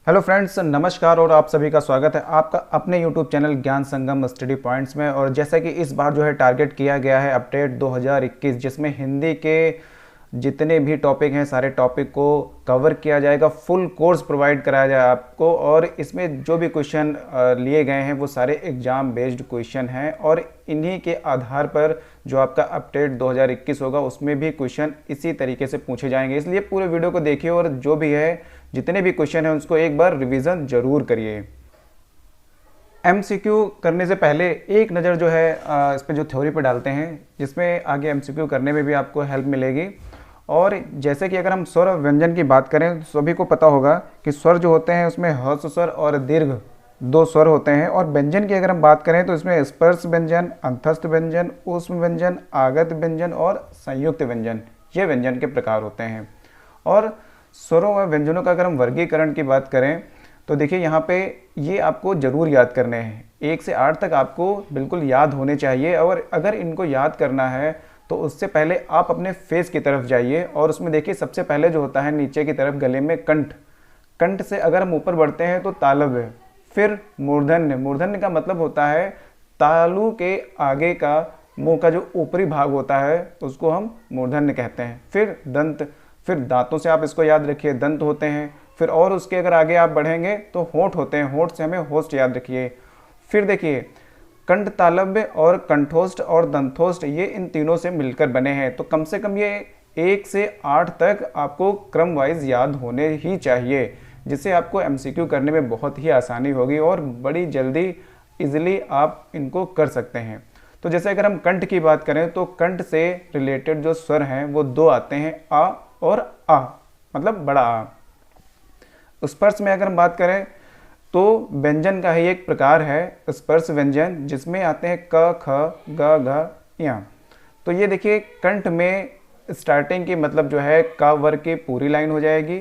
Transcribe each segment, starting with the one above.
Hello friends, नमस्कार और आप सभी का स्वागत है आपका अपने यूट्यूब चैनल ज्ञान संगम स्टडी पॉइंट्स में। और जैसा कि इस बार जो है टारगेट किया गया है अपडेट 2021, जिसमें हिंदी के जितने भी टॉपिक हैं सारे टॉपिक को कवर किया जाएगा, फुल कोर्स प्रोवाइड कराया जाए आपको। और इसमें जो भी क्वेश्चन लिए गए हैं वो सारे एग्जाम बेस्ड क्वेश्चन हैं और इन्हीं के आधार पर जो आपका अपडेट 2021 होगा उसमें भी क्वेश्चन इसी तरीके से पूछे जाएंगे। इसलिए पूरे वीडियो को देखिए और जो भी है जितने भी क्वेश्चन हैं उसको एक बार रिवीजन जरूर करिए। एमसीक्यू करने से पहले एक नज़र जो है इस पे जो थ्योरी पे डालते हैं, जिसमें आगे एमसीक्यू करने में भी आपको हेल्प मिलेगी। और जैसे कि अगर हम स्वर और व्यंजन की बात करें तो सभी को पता होगा कि स्वर जो होते हैं उसमें ह्रस्व स्वर और दीर्घ दो स्वर होते हैं। और व्यंजन की अगर हम बात करें तो इसमें स्पर्श व्यंजन, अंतस्थ व्यंजन, ऊष्म व्यंजन, आगत व्यंजन और संयुक्त व्यंजन, ये व्यंजन के प्रकार होते हैं। और स्वरों व व्यंजनों का अगर हम वर्गीकरण की बात करें तो देखिए यहाँ पे ये आपको ज़रूर याद करने हैं। 1 से 8 तक आपको बिल्कुल याद होने चाहिए। और अगर इनको याद करना है तो उससे पहले आप अपने फेस की तरफ जाइए और उसमें देखिए सबसे पहले जो होता है नीचे की तरफ गले में कंठ, कंठ से अगर हम ऊपर बढ़ते हैं तो तालव्य, फिर मूर्धन्य, मूर्धन्य का मतलब होता है तालु के आगे का मुंह का जो ऊपरी भाग होता है उसको हम मूर्धन्य कहते हैं। फिर दंत, फिर दांतों से आप इसको याद रखिए, दंत होते हैं। फिर और उसके अगर आगे आप बढ़ेंगे तो होंठ होते हैं, होंठ से हमें होस्ट याद रखिए। फिर देखिए कंठ तालव्य और कंठोष्ठ और दंतोष्ठ, ये इन तीनों से मिलकर बने हैं। तो कम से कम ये 1 से 8 तक आपको क्रम वाइज याद होने ही चाहिए, जिससे आपको एमसीक्यू करने में बहुत ही आसानी होगी और बड़ी जल्दी इजीली आप इनको कर सकते हैं। तो जैसे अगर हम कंठ की बात करें तो कंठ से रिलेटेड जो स्वर हैं वो 2 आते हैं, आ और आ, मतलब बड़ा आ। स्पर्श में अगर हम बात करें तो व्यंजन का ही एक प्रकार है स्पर्श व्यंजन, जिसमें आते हैं क, ख, ग, घ, या। तो ये देखिए कंठ में स्टार्टिंग की मतलब जो है क वर्ग की पूरी लाइन हो जाएगी।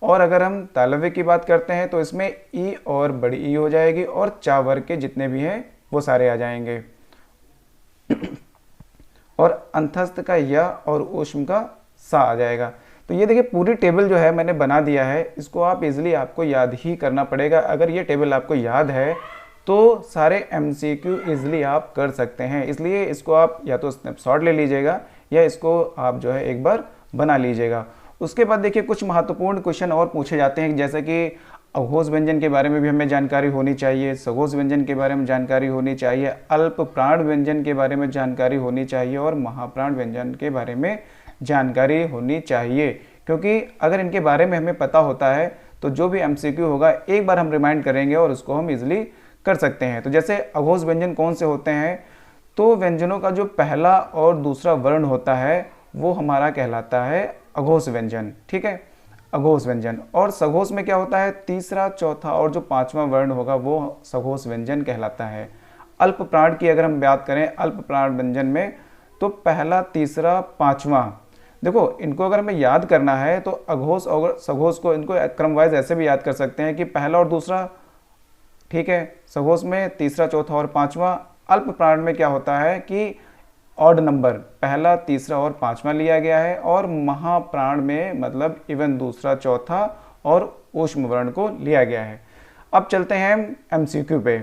और अगर हम तालव्य की बात करते हैं तो इसमें ई और बड़ी ई हो जाएगी और चा वर्ग के जितने भी हैं वो सारे आ जाएंगे। और अंतस्थ का य और ऊष्म का सा आ जाएगा। तो ये देखिए पूरी टेबल जो है मैंने बना दिया है, इसको आप इजीली आपको याद ही करना पड़ेगा। अगर ये टेबल आपको याद है तो सारे एमसीक्यू इजीली आप कर सकते हैं। इसलिए इसको आप या तो स्नैपशॉट ले लीजिएगा या इसको आप जो है एक बार बना लीजिएगा। उसके बाद देखिए कुछ महत्वपूर्ण क्वेश्चन और पूछे जाते हैं, जैसे कि अघोष व्यंजन के बारे में भी हमें जानकारी होनी चाहिए, सघोष व्यंजन के बारे में जानकारी होनी चाहिए, अल्प प्राण व्यंजन के बारे में जानकारी होनी चाहिए और महाप्राण व्यंजन के बारे में जानकारी होनी चाहिए। क्योंकि अगर इनके बारे में हमें पता होता है तो जो भी एमसीक्यू होगा एक बार हम रिमाइंड करेंगे और उसको हम इजीली कर सकते हैं। तो जैसे अघोष व्यंजन कौन से होते हैं, तो व्यंजनों का जो पहला और दूसरा वर्ण होता है वो हमारा कहलाता है अघोष व्यंजन। ठीक है, अघोष व्यंजन। और सघोष में क्या होता है, तीसरा, चौथा और जो 5वां वर्ण होगा वो सघोष व्यंजन कहलाता है। अल्प प्राण की अगर हम बात करें अल्प प्राण व्यंजन में तो पहला, तीसरा, 5वां, देखो इनको अगर हमें याद करना है तो अघोष और सघोष को इनको क्रम वाइज ऐसे भी याद कर सकते हैं कि पहला और दूसरा, ठीक है, सघोष में तीसरा, चौथा और 5वां। अल्प प्राण में क्या होता है कि ऑड नंबर पहला, तीसरा और 5वां लिया गया है। और महाप्राण में मतलब इवन दूसरा, चौथा और ऊष्म वर्ण को लिया गया है। अब चलते हैं एमसीक्यू पे।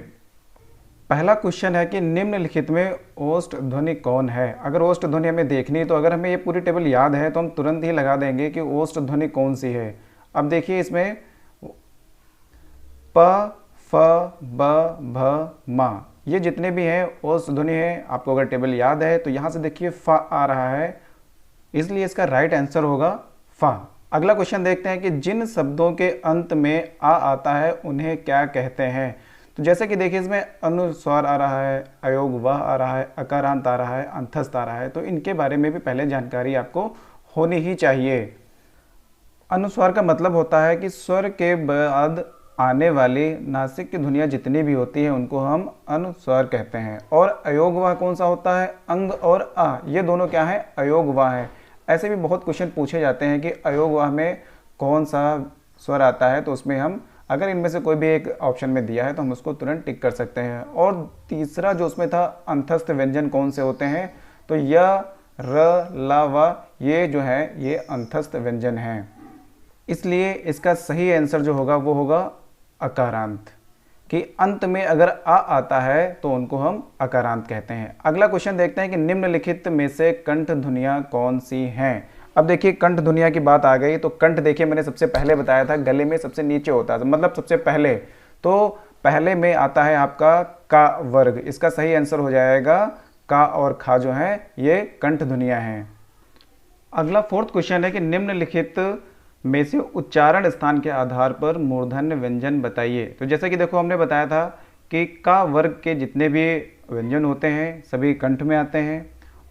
पहला क्वेश्चन है कि निम्नलिखित में ओष्ठ ध्वनि कौन है। अगर ओष्ठ ध्वनि हमें देखनी है तो अगर हमें ये पूरी टेबल याद है तो हम तुरंत ही लगा देंगे कि ओष्ठ ध्वनि कौन सी है। अब देखिए इसमें प, फ, ब, भ, म, ये जितने भी हैं ओष्ठ ध्वनि है। आपको अगर टेबल याद है तो यहाँ से देखिए फ आ रहा है, इसलिए इसका राइट आंसर होगा फ। अगला क्वेश्चन देखते हैं कि जिन शब्दों के अंत में आ आता है उन्हें क्या कहते हैं। तो जैसे कि देखिए इसमें अनुस्वार आ रहा है, अयोग वह आ रहा है, अकारांत आ रहा है, अंतस्थ आ रहा है। तो इनके बारे में भी पहले जानकारी आपको होनी ही चाहिए। अनुस्वार का मतलब होता है कि स्वर के बाद आने वाली नासिक की ध्वनियाँ जितनी भी होती हैं उनको हम अनुस्वार कहते हैं। और अयोगवाह कौन सा होता है, अंग और आ, ये दोनों क्या है, अयोगवाह है। ऐसे भी बहुत क्वेश्चन पूछे जाते हैं कि अयोगवाह में कौन सा स्वर आता है, तो उसमें हम अगर इनमें से कोई भी एक ऑप्शन में दिया है तो हम उसको तुरंत टिक कर सकते हैं। और तीसरा जो उसमें था अंतस्थ व्यंजन कौन से होते हैं, तो य, र, ला, व, ये जो है ये अंतस्थ व्यंजन हैं। इसलिए इसका सही आंसर जो होगा वो होगा अकारांत, कि अंत में अगर आ आता है तो उनको हम अकारांत कहते हैं। अगला क्वेश्चन देखते हैं कि निम्नलिखित में से कंठ ध्वनियाँ कौन सी हैं। अब देखिए कंठ ध्वनियाँ की बात आ गई, तो कंठ देखिए मैंने सबसे पहले बताया था गले में सबसे नीचे होता है, मतलब सबसे पहले, तो पहले में आता है आपका का वर्ग। इसका सही आंसर हो जाएगा का और खा जो है ये कंठ ध्वनियाँ हैं। अगला फोर्थ क्वेश्चन है कि निम्नलिखित में से उच्चारण स्थान के आधार पर मूर्धन्य व्यंजन बताइए। तो जैसा कि देखो हमने बताया था कि का वर्ग के जितने भी व्यंजन होते हैं सभी कंठ में आते हैं।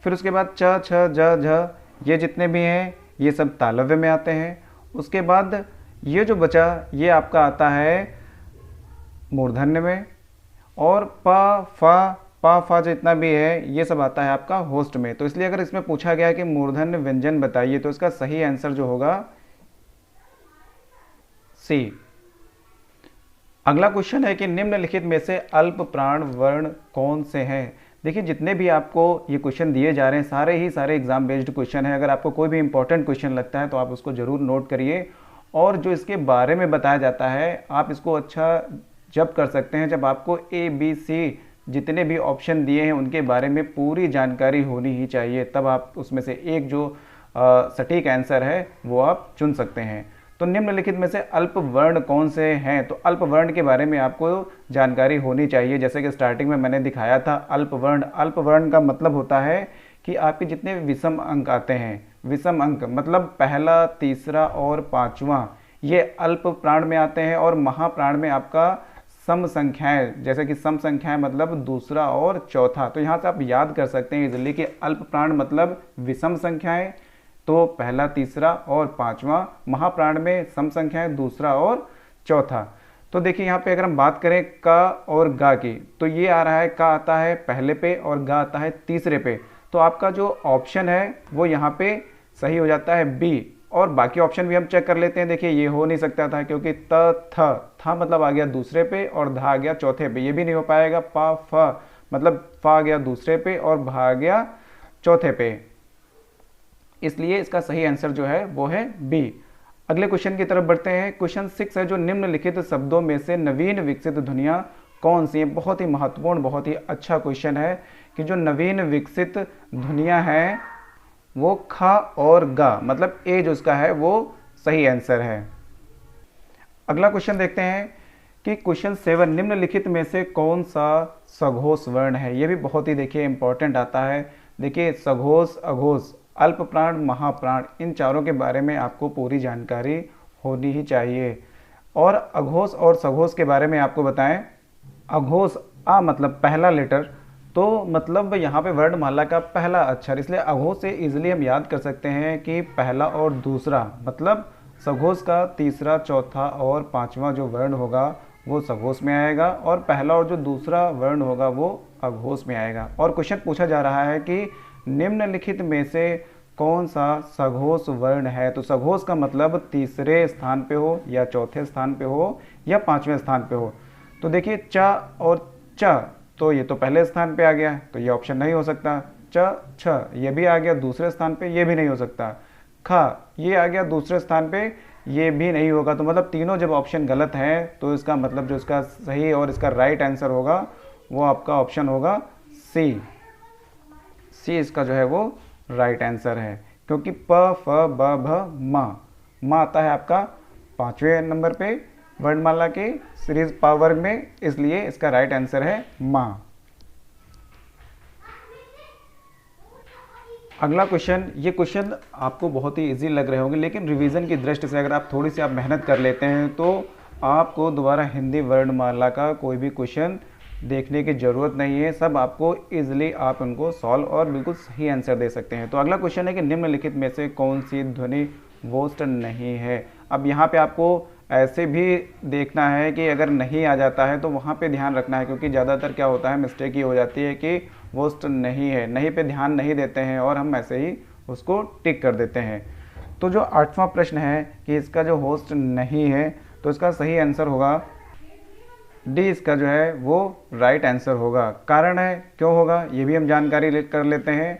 फिर उसके बाद च छ ज झ ये जितने भी हैं ये सब तालव्य में आते हैं। उसके बाद ये जो बचा ये आपका आता है मूर्धन्य में, और पा फा जितना भी है ये सब आता है आपका होस्ट में। तो इसलिए अगर इसमें पूछा गया है कि मूर्धन्य व्यंजन बताइए तो इसका सही आंसर जो होगा सी। अगला क्वेश्चन है कि निम्नलिखित में से अल्प प्राण वर्ण कौन से हैं। देखिए जितने भी आपको ये क्वेश्चन दिए जा रहे हैं सारे ही सारे एग्जाम बेस्ड क्वेश्चन है। अगर आपको कोई भी इंपॉर्टेंट क्वेश्चन लगता है तो आप उसको जरूर नोट करिए, और जो इसके बारे में बताया जाता है आप इसको अच्छा जब कर सकते हैं जब आपको ए बी सी जितने भी ऑप्शन दिए हैं उनके बारे में पूरी जानकारी होनी ही चाहिए, तब आप उसमें से एक जो सटीक आंसर है वो आप चुन सकते हैं। तो निम्नलिखित में से अल्प वर्ण कौन से हैं, तो अल्प वर्ण के बारे में आपको जानकारी होनी चाहिए। जैसे कि स्टार्टिंग में मैंने दिखाया था अल्प वर्ण का मतलब होता है कि आपके जितने विषम अंक आते हैं, विषम अंक मतलब पहला, तीसरा और पांचवा, ये अल्प प्राण में आते हैं। और महाप्राण में आपका सम संख्याएं, जैसे कि सम संख्याएं मतलब दूसरा और चौथा। तो यहाँ से आप याद कर सकते हैं इजिली कि अल्प प्राण मतलब विषम संख्याएं, तो पहला, तीसरा और पांचवा। महाप्राण में सम संख्याएं दूसरा और चौथा। तो देखिए यहाँ पे अगर हम बात करें का और गा की, तो ये आ रहा है का आता है पहले पे और गा आता है तीसरे पे। तो आपका जो ऑप्शन है वो यहाँ पे सही हो जाता है बी। और बाकी ऑप्शन भी हम चेक कर लेते हैं। देखिए ये हो नहीं सकता था क्योंकि था मतलब आ गया दूसरे पे और धा आ गया चौथे पे, ये भी नहीं हो पाएगा। पा फ मतलब फा आ गया दूसरे पे और भा आ गया चौथे पे, इसलिए इसका सही आंसर जो है वो है बी। अगले क्वेश्चन की तरफ बढ़ते हैं। क्वेश्चन 6 है जो निम्नलिखित शब्दों में से नवीन विकसित ध्वनियां कौन सी है। बहुत ही महत्वपूर्ण बहुत ही अच्छा क्वेश्चन है कि जो नवीन विकसित ध्वनियां हैं वो खा और गा, मतलब ए जो इसका है वो सही आंसर है। अगला क्वेश्चन देखते हैं कि क्वेश्चन 7 निम्नलिखित में से कौन सा सघोष वर्ण है। ये भी बहुत ही देखिए इंपॉर्टेंट आता है। देखिए सघोष, अघोष, अल्प प्राण, महाप्राण, इन चारों के बारे में आपको पूरी जानकारी होनी ही चाहिए। और अघोष और सघोष के बारे में आपको बताएं। अघोष आ मतलब पहला लेटर, तो मतलब यहाँ पे वर्णमाला का पहला अक्षर, इसलिए अघोष से इजीली हम याद कर सकते हैं कि पहला और दूसरा, मतलब सघोष का तीसरा, चौथा और पांचवा जो वर्ण होगा वो सघोष में आएगा, और पहला और जो दूसरा वर्ण होगा वो अघोष में आएगा। और क्वेश्चन पूछा जा रहा है कि निम्नलिखित में से कौन सा सघोष वर्ण है। तो सघोष का मतलब तीसरे स्थान पे हो या चौथे स्थान पे हो या पांचवें स्थान पे हो। तो देखिए च और च, तो ये तो पहले स्थान पे आ गया, तो ये ऑप्शन नहीं हो सकता। च छ ये भी आ गया दूसरे स्थान पे, ये भी नहीं हो सकता। ख ये आ गया दूसरे स्थान पे, ये भी नहीं होगा। तो मतलब तीनों जब ऑप्शन गलत हैं तो इसका मतलब जो इसका सही और इसका राइट आंसर होगा वो आपका ऑप्शन होगा सी। सी इसका जो है वो राइट आंसर है, क्योंकि प फ ब भ म आता है आपका पांचवें नंबर पे वर्णमाला के सीरीज पावर में, इसलिए इसका राइट आंसर है माँ। अगला क्वेश्चन, ये क्वेश्चन आपको बहुत ही इजी लग रहे होंगे, लेकिन रिवीजन की दृष्टि से अगर आप थोड़ी सी आप मेहनत कर लेते हैं तो आपको दोबारा हिंदी वर्णमाला का कोई भी क्वेश्चन देखने की ज़रूरत नहीं है। सब आपको इजीली आप उनको सॉल्व और बिल्कुल सही आंसर दे सकते हैं। तो अगला क्वेश्चन है कि निम्नलिखित में से कौन सी ध्वनि वोस्ट नहीं है। अब यहाँ पे आपको ऐसे भी देखना है कि अगर नहीं आ जाता है तो वहाँ पे ध्यान रखना है, क्योंकि ज़्यादातर क्या होता है मिस्टेक ये हो जाती है कि वोस्ट नहीं है, नहीं पे ध्यान नहीं देते हैं और हम ऐसे ही उसको टिक कर देते हैं। तो जो 8वां प्रश्न है कि इसका जो होस्ट नहीं है, तो इसका सही आंसर होगा डी। इसका जो है वो राइट आंसर होगा। कारण है क्यों होगा ये भी हम जानकारी कर लेते हैं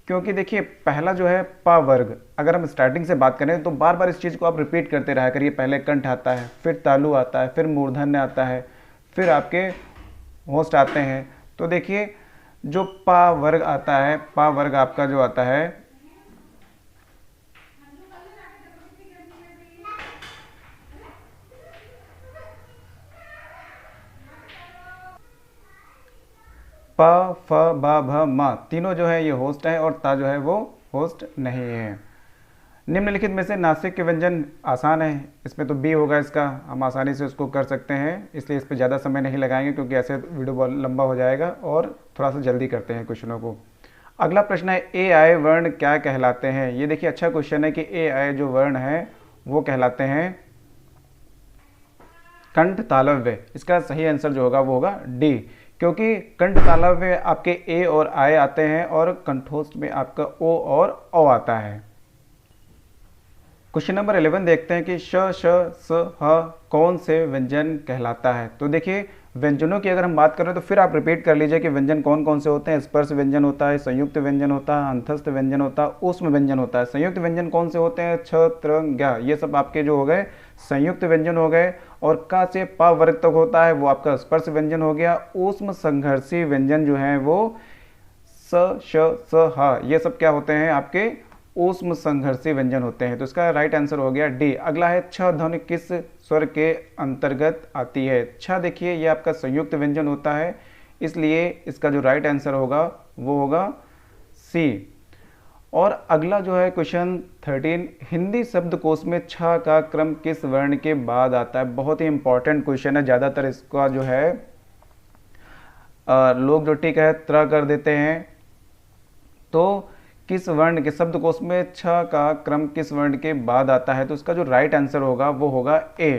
क्योंकि देखिए पहला जो है पा वर्ग, अगर हम स्टार्टिंग से बात करें तो बार बार इस चीज़ को आप रिपीट करते रहा करिए। पहले कंठ आता है, फिर तालु आता है, फिर मूर्धन्य आता है, फिर आपके होस्ट आते हैं। तो देखिए जो पा वर्ग आता है, पा वर्ग आपका जो आता है प फ ब भ म, तीनों जो है ये होस्ट है और ता जो है वो होस्ट नहीं है। निम्नलिखित में से नासिक के व्यंजन आसान है, इसमें तो बी होगा इसका, हम आसानी से उसको कर सकते हैं, इसलिए इस पर ज़्यादा समय नहीं लगाएंगे क्योंकि ऐसे वीडियो बहुत लंबा हो जाएगा। और थोड़ा सा जल्दी करते हैं क्वेश्चनों को। अगला प्रश्न है ए आय वर्ण क्या कहलाते हैं। ये देखिए अच्छा क्वेश्चन है कि ए आय जो वर्ण है वो कहलाते हैं कंठ तालव्य। इसका सही आंसर जो होगा वो होगा डी, क्योंकि कंठ तालव्य आपके ए और आय आते हैं और कंठोष्ठ में आपका ओ और औ आता है। क्वेश्चन नंबर 11 देखते हैं कि श श स ह कौन से व्यंजन कहलाता है। तो देखिए व्यंजनों की अगर हम बात करें तो फिर आप रिपीट कर लीजिए कि व्यंजन कौन कौन से होते हैं। स्पर्श व्यंजन होता है, संयुक्त व्यंजन होता है, अंतस्थ व्यंजन होता है, ऊष्म व्यंजन होता है। संयुक्त व्यंजन कौन से होते हैं, छ त्र ज्ञ, ये सब आपके जो हो गए संयुक्त व्यंजन हो गए। और का से पा वर्ग तक होता है वो आपका स्पर्श व्यंजन हो गया। ऊष्म संघर्षी व्यंजन जो है वो स श स ह, ये सब क्या होते हैं आपके ऊष्म संघर्षी व्यंजन होते हैं। तो इसका राइट आंसर हो गया डी। अगला है छ ध्वनि किस स्वर के अंतर्गत आती है। छ देखिए ये आपका संयुक्त व्यंजन होता है, इसलिए इसका जो राइट आंसर होगा वो होगा सी। और अगला जो है क्वेश्चन 13, हिंदी शब्दकोश में छ का क्रम किस वर्ण के बाद आता है। बहुत ही इंपॉर्टेंट क्वेश्चन है, ज़्यादातर इसका जो है लोग जो टिक है त्र कर देते हैं। तो किस वर्ण के शब्दकोश में छ का क्रम किस वर्ण के बाद आता है, तो इसका जो राइट आंसर होगा वो होगा ए,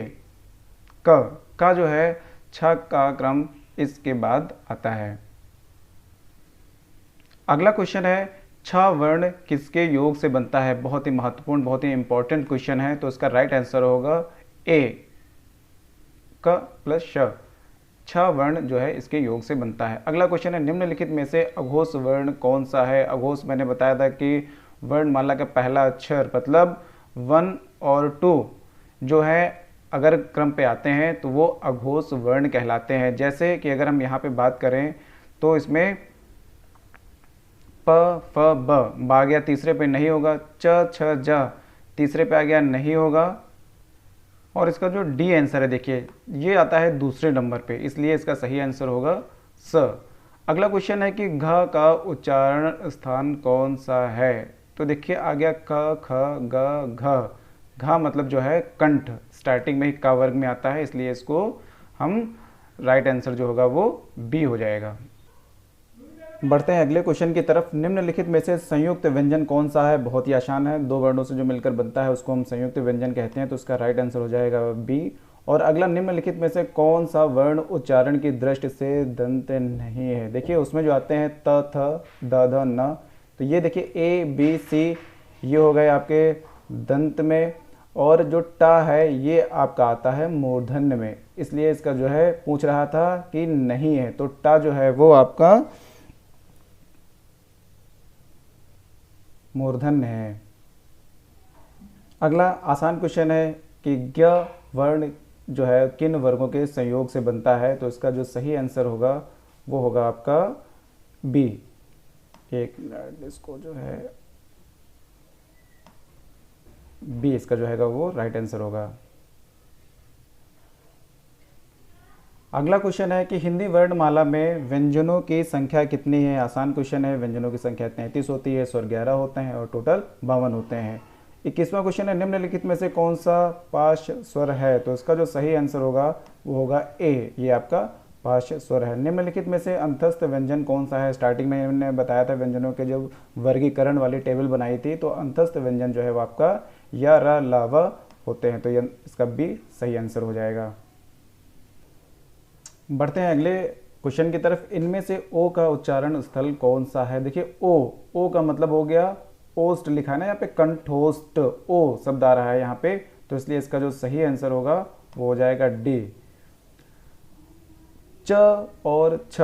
क का जो है छ का क्रम इसके बाद आता है। अगला क्वेश्चन है छ वर्ण किसके योग से बनता है। बहुत ही महत्वपूर्ण, बहुत ही इंपॉर्टेंट क्वेश्चन है, तो इसका राइट आंसर होगा ए, क प्लस श, छ वर्ण जो है इसके योग से बनता है। अगला क्वेश्चन है निम्नलिखित में से अघोष वर्ण कौन सा है। अघोष मैंने बताया था कि वर्णमाला का पहला अक्षर मतलब 1 और 2 जो है अगर क्रम पे आते हैं तो वो अघोष वर्ण कहलाते हैं। जैसे कि अगर हम यहाँ पे बात करें तो इसमें प फ ब आ गया, तीसरे पे नहीं होगा। च छ ज तीसरे पे आ गया, नहीं होगा। और इसका जो डी आंसर है देखिए ये आता है दूसरे नंबर पे, इसलिए इसका सही आंसर होगा स। अगला क्वेश्चन है कि घ का उच्चारण स्थान कौन सा है। तो देखिए आ गया क ख ग घ, घ मतलब जो है कंठ, स्टार्टिंग में ही का वर्ग में आता है, इसलिए इसको हम राइट आंसर जो होगा वो बी हो जाएगा। बढ़ते हैं अगले क्वेश्चन की तरफ। निम्नलिखित में से संयुक्त व्यंजन कौन सा है। बहुत ही आसान है, दो वर्णों से जो मिलकर बनता है उसको हम संयुक्त व्यंजन कहते हैं, तो इसका राइट आंसर हो जाएगा बी। और अगला निम्नलिखित में से कौन सा वर्ण उच्चारण की दृष्टि से दंत नहीं है। देखिए उसमें जो आते हैं त थ द ध न, तो ये देखिए ए बी सी ये हो गए आपके दंत में, और जो टा है ये आपका आता है मूर्धन्य में, इसलिए इसका जो है पूछ रहा था कि नहीं है, तो टा जो है वो आपका मूर्धन्य है। अगला आसान क्वेश्चन है कि ज्ञ वर्ण जो है किन वर्गों के संयोग से बनता है, तो इसका जो सही आंसर होगा वो होगा आपका बी। एक मिनट, इसको जो है बी इसका जो है वो राइट आंसर होगा। अगला क्वेश्चन है कि हिंदी वर्णमाला में व्यंजनों की संख्या कितनी है। आसान क्वेश्चन है, व्यंजनों की संख्या 33 होती है, स्वर 11 होते हैं और टोटल 52 होते हैं। 21वां क्वेश्चन है निम्नलिखित में से कौन सा पाश स्वर है, तो इसका जो सही आंसर होगा वो होगा ए, ये आपका पाश स्वर है। निम्नलिखित में से अंतस्थ व्यंजन कौन सा है। स्टार्टिंग में मैंने बताया था व्यंजनों के जब वर्गीकरण वाली टेबल बनाई थी, तो अंतस्थ व्यंजन जो है वो आपका या र ला व होते हैं, तो इसका बी सही आंसर हो जाएगा। बढ़ते हैं अगले क्वेश्चन की तरफ। इनमें से ओ का उच्चारण स्थल कौन सा है। देखिए ओ का मतलब हो गया ओस्ट लिखा है ना, यहाँ पे कंठोष्ठ ओ शब्द आ रहा है यहाँ पे, तो इसलिए इसका जो सही आंसर होगा वो हो जाएगा डी। च और छ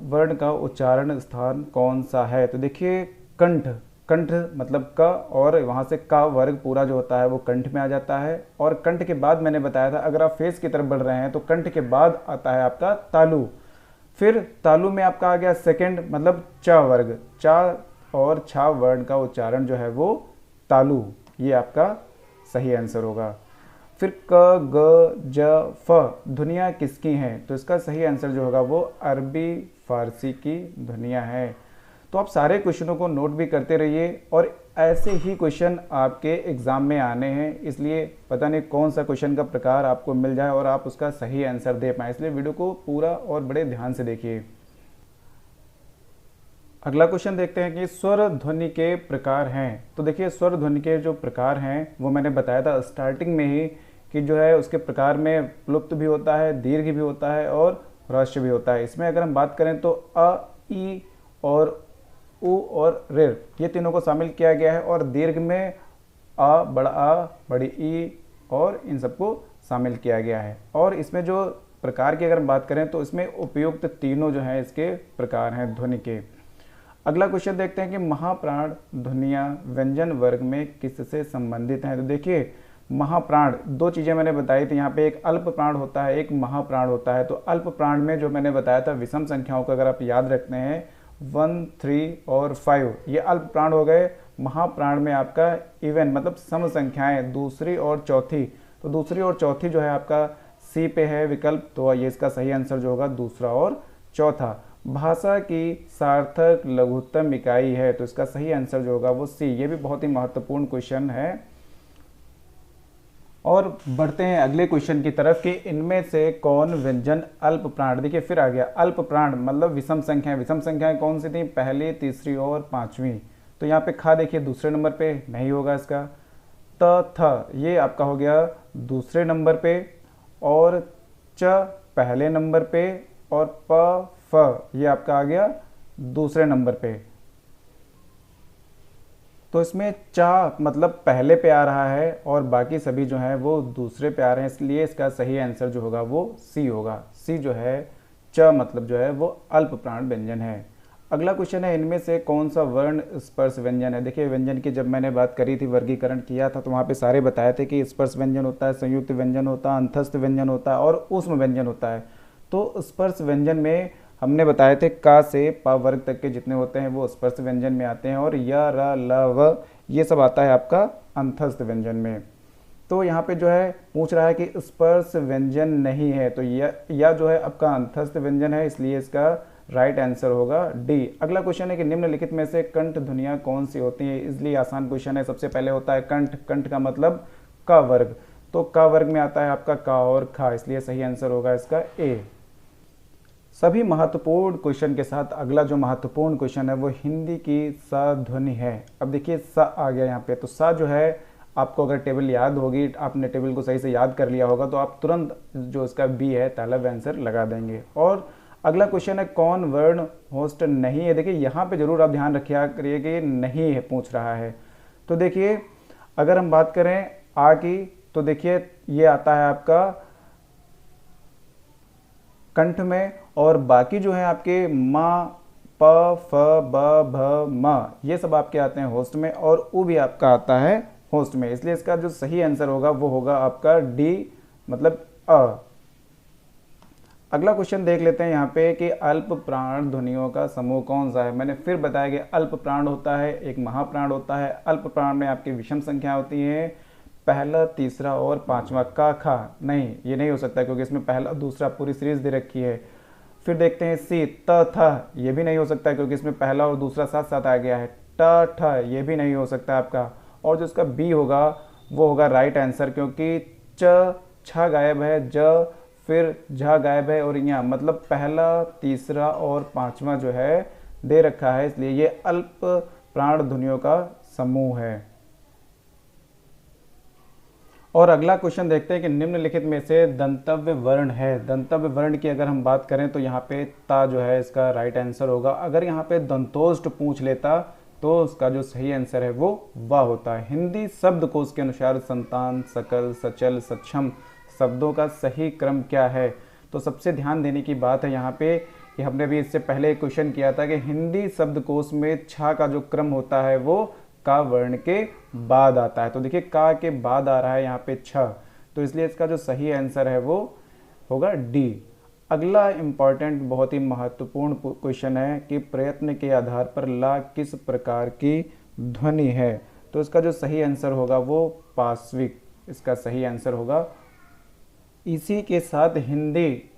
वर्ण का उच्चारण स्थान कौन सा है, तो देखिए कंठ कंठ मतलब क, और वहाँ से का वर्ग पूरा जो होता है वो कंठ में आ जाता है। और कंठ के बाद मैंने बताया था अगर आप फेस की तरफ बढ़ रहे हैं तो कंठ के बाद आता है आपका तालु। फिर तालु में आपका आ गया सेकंड मतलब च वर्ग, चा और छा वर्ण का उच्चारण जो है वो तालु, ये आपका सही आंसर होगा। फिर क ग ज फ ध्वनियाँ किसकी हैं, तो इसका सही आंसर जो होगा वो अरबी फारसी की ध्वनियाँ हैं। तो आप सारे क्वेश्चनों को नोट भी करते रहिए और ऐसे ही क्वेश्चन आपके एग्जाम में आने हैं, इसलिए पता नहीं कौन सा क्वेश्चन का प्रकार आपको मिल जाए और आप उसका सही आंसर दे पाएँ, इसलिए वीडियो को पूरा और बड़े ध्यान से देखिए। अगला क्वेश्चन देखते हैं कि स्वर ध्वनि के प्रकार हैं। तो देखिए स्वर ध्वनि के जो प्रकार हैं वो मैंने बताया था स्टार्टिंग में ही कि जो है उसके प्रकार में प्लुप्त भी होता है, दीर्घ भी होता है और ह्रस्व भी होता है। इसमें अगर हम बात करें तो अ, ई और उ और ऋ ये तीनों को शामिल किया गया है, और दीर्घ में आ, बड़ी ई और इन सबको शामिल किया गया है। और इसमें जो प्रकार की अगर हम बात करें तो इसमें उपयुक्त तीनों जो हैं इसके प्रकार हैं ध्वनि के। अगला क्वेश्चन देखते हैं कि महाप्राण ध्वनियाँ व्यंजन वर्ग में किससे संबंधित हैं। तो देखिए महाप्राण दो चीज़ें मैंने बताई थी, यहाँ पे एक अल्प प्राण होता है, एक महाप्राण होता है। तो अल्प प्राण में जो मैंने बताया था विषम संख्याओं का अगर आप याद रखते हैं 1, 3 और 5 ये अल्प प्राण हो गए। महाप्राण में आपका इवन मतलब सम संख्याएं दूसरी और चौथी, तो दूसरी और चौथी जो है आपका सी पे है विकल्प, तो ये इसका सही आंसर जो होगा दूसरा और चौथा। भाषा की सार्थक लघुत्तम इकाई है, तो इसका सही आंसर जो होगा वो सी। ये भी बहुत ही महत्वपूर्ण क्वेश्चन है। और बढ़ते हैं अगले क्वेश्चन की तरफ कि इनमें से कौन व्यंजन अल्प प्राण, देखिए फिर आ गया अल्प प्राण मतलब विषम संख्याएं। विषम संख्याएं कौन सी थी, पहली, तीसरी और पांचवी। तो यहाँ पे खा देखिए दूसरे नंबर पे नहीं होगा इसका। त थ ये आपका हो गया दूसरे नंबर पे, और च पहले नंबर पे, और प फ ये आपका आ गया दूसरे नंबर पे। तो इसमें चा मतलब पहले पे आ रहा है और बाकी सभी जो हैं वो दूसरे पे आ रहे हैं, इसलिए इसका सही आंसर जो होगा वो सी होगा। सी जो है च मतलब जो है वो अल्प प्राण व्यंजन है। अगला क्वेश्चन है इनमें से कौन सा वर्ण स्पर्श व्यंजन है। देखिए व्यंजन की जब मैंने बात करी थी, वर्गीकरण किया था, तो वहाँ पे सारे बताए थे कि स्पर्श व्यंजन होता है, संयुक्त व्यंजन होता है, अंतस्थ व्यंजन होता है और ऊष्म व्यंजन होता है। तो स्पर्श व्यंजन में हमने बताए थे का से पा वर्ग तक के जितने होते हैं वो स्पर्श व्यंजन में आते हैं, और य र ल व ये सब आता है आपका अंतस्थ व्यंजन में। तो यहाँ पे जो है पूछ रहा है कि स्पर्श व्यंजन नहीं है, तो या जो है आपका अंतस्थ व्यंजन है, इसलिए इसका राइट आंसर होगा डी। अगला क्वेश्चन है कि निम्नलिखित में से कंठ ध्वनियाँ कौन सी होती हैं। इसलिए आसान क्वेश्चन है। सबसे पहले होता है कंठ, कंठ का मतलब का वर्ग, तो का वर्ग में आता है आपका का और खा, इसलिए सही आंसर होगा इसका ए। सभी महत्वपूर्ण क्वेश्चन के साथ अगला जो महत्वपूर्ण क्वेश्चन है वो हिंदी की सा ध्वनि है। अब देखिए सा आ गया यहाँ पे, तो सा जो है आपको अगर टेबल याद होगी, आपने टेबल को सही से याद कर लिया होगा, तो आप तुरंत जो इसका बी है तालब आंसर लगा देंगे। और अगला क्वेश्चन है कौन वर्ण होस्ट नहीं है। देखिए यहाँ पे जरूर आप ध्यान रखिए करिए कि नहीं है पूछ रहा है। तो देखिए अगर हम बात करें आ की, तो देखिए ये आता है आपका कंठ में, और बाकी जो है आपके माँ, प, फ, ब, भ, म ये सब आपके आते हैं होस्ट में, और उ भी आपका आता है होस्ट में, इसलिए इसका जो सही आंसर होगा वो होगा आपका डी मतलब अ। अगला क्वेश्चन देख लेते हैं यहाँ पे कि अल्प प्राण ध्वनियों का समूह कौन सा है। मैंने फिर बताया कि अल्प प्राण होता है, एक महाप्राण होता है। अल्प प्राण में आपकी विषम संख्या होती है, पहला, तीसरा और पांचवा। का खा नहीं, ये नहीं हो सकता क्योंकि इसमें पहला दूसरा पूरी सीरीज दे रखी है। फिर देखते हैं सी त था, ये भी नहीं हो सकता क्योंकि इसमें पहला और दूसरा साथ साथ आ गया है। ट ठ ये भी नहीं हो सकता आपका, और जो इसका बी होगा वो होगा राइट आंसर, क्योंकि च छ गायब है, ज फिर झ गायब है, और यहाँ मतलब पहला, तीसरा और पांचवा जो है दे रखा है, इसलिए ये अल्प प्राण ध्वनियों का समूह है। और अगला क्वेश्चन देखते हैं कि निम्नलिखित में से दंतव्य वर्ण है। दंतव्य वर्ण की अगर हम बात करें तो यहाँ पे ता जो है इसका राइट आंसर होगा। अगर यहाँ पे दंतोष्ट पूछ लेता तो उसका जो सही आंसर है वो वा होता है। हिंदी शब्दकोश के अनुसार संतान, सकल, सचल, सक्षम शब्दों का सही क्रम क्या है। तो सबसे ध्यान देने की बात है यहाँ पे ये हमने भी इससे पहले एक क्वेश्चन किया था कि हिंदी शब्दकोश में छा का जो क्रम होता है वो का वर्ण के बाद आता है। तो देखिए का के बाद आ रहा है यहाँ पे छ, तो इसलिए इसका जो सही आंसर है वो होगा डी। अगला इंपॉर्टेंट बहुत ही महत्वपूर्ण क्वेश्चन है कि प्रयत्न के आधार पर ला किस प्रकार की ध्वनि है। तो इसका जो सही आंसर होगा वो पार्श्विक, इसका सही आंसर होगा। इसी के साथ हिंदी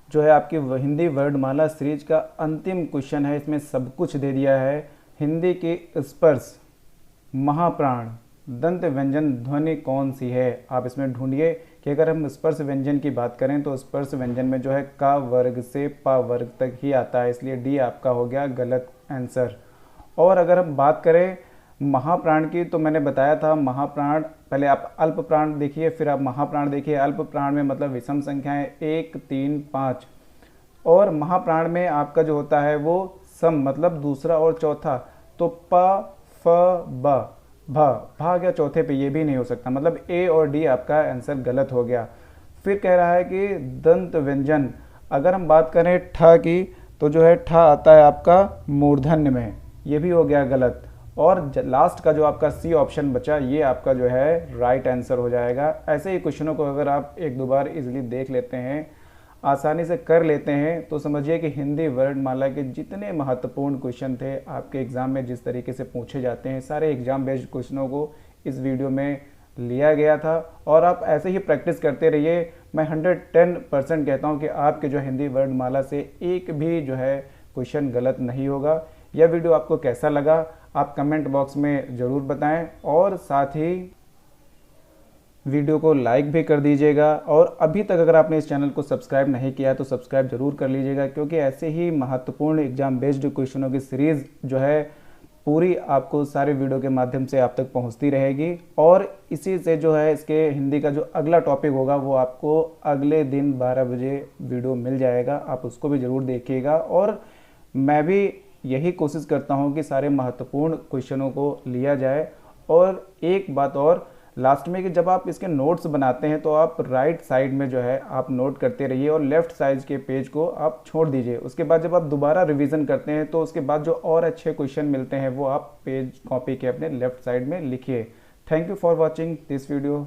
जो है आपकी हिंदी वर्णमाला सीरीज का अंतिम क्वेश्चन है, इसमें सब कुछ दे दिया है। हिंदी की स्पर्श महाप्राण दंत व्यंजन ध्वनि कौन सी है, आप इसमें ढूंढिए कि अगर हम स्पर्श व्यंजन की बात करें तो स्पर्श व्यंजन में जो है का वर्ग से पा वर्ग तक ही आता है, इसलिए डी आपका हो गया गलत आंसर। और अगर हम बात करें महाप्राण की, तो मैंने बताया था महाप्राण, पहले आप अल्प प्राण देखिए फिर आप महाप्राण देखिए। अल्प प्राण में मतलब विषम संख्याएं 1, 3, 5, और महाप्राण में आपका जो होता है वो सम मतलब दूसरा और चौथा। तो प फ ब भा भा गया चौथे पे, ये भी नहीं हो सकता, मतलब ए और डी आपका आंसर गलत हो गया। फिर कह रहा है कि दंत व्यंजन, अगर हम बात करें ठ की तो जो है ठ आता है आपका मूर्धन्य में, ये भी हो गया गलत। और लास्ट का जो आपका सी ऑप्शन बचा ये आपका जो है राइट आंसर हो जाएगा। ऐसे ही क्वेश्चनों को अगर आप एक दो बार इजीली देख लेते हैं, आसानी से कर लेते हैं, तो समझिए कि हिंदी वर्णमाला के जितने महत्वपूर्ण क्वेश्चन थे आपके एग्ज़ाम में जिस तरीके से पूछे जाते हैं, सारे एग्जाम बेस्ड क्वेश्चनों को इस वीडियो में लिया गया था। और आप ऐसे ही प्रैक्टिस करते रहिए। मैं 110% कहता हूं कि आपके जो हिंदी वर्णमाला से एक भी जो है क्वेश्चन गलत नहीं होगा। यह वीडियो आपको कैसा लगा आप कमेंट बॉक्स में ज़रूर बताएं, और साथ ही वीडियो को लाइक भी कर दीजिएगा। और अभी तक अगर आपने इस चैनल को सब्सक्राइब नहीं किया है तो सब्सक्राइब जरूर कर लीजिएगा, क्योंकि ऐसे ही महत्वपूर्ण एग्जाम बेस्ड क्वेश्चनों की सीरीज़ जो है पूरी आपको सारे वीडियो के माध्यम से आप तक पहुंचती रहेगी। और इसी से जो है इसके हिंदी का जो अगला टॉपिक होगा वो आपको अगले दिन 12 बजे वीडियो मिल जाएगा, आप उसको भी ज़रूर देखिएगा। और मैं भी यही कोशिश करता हूँ कि सारे महत्वपूर्ण क्वेश्चनों को लिया जाए। और एक बात और लास्ट में कि जब आप इसके नोट्स बनाते हैं तो आप राइट साइड में जो है आप नोट करते रहिए और लेफ्ट साइड के पेज को आप छोड़ दीजिए। उसके बाद जब आप दोबारा रिवीजन करते हैं तो उसके बाद जो और अच्छे क्वेश्चन मिलते हैं वो आप पेज कॉपी के अपने लेफ्ट साइड में लिखिए। Thank you for watching this video.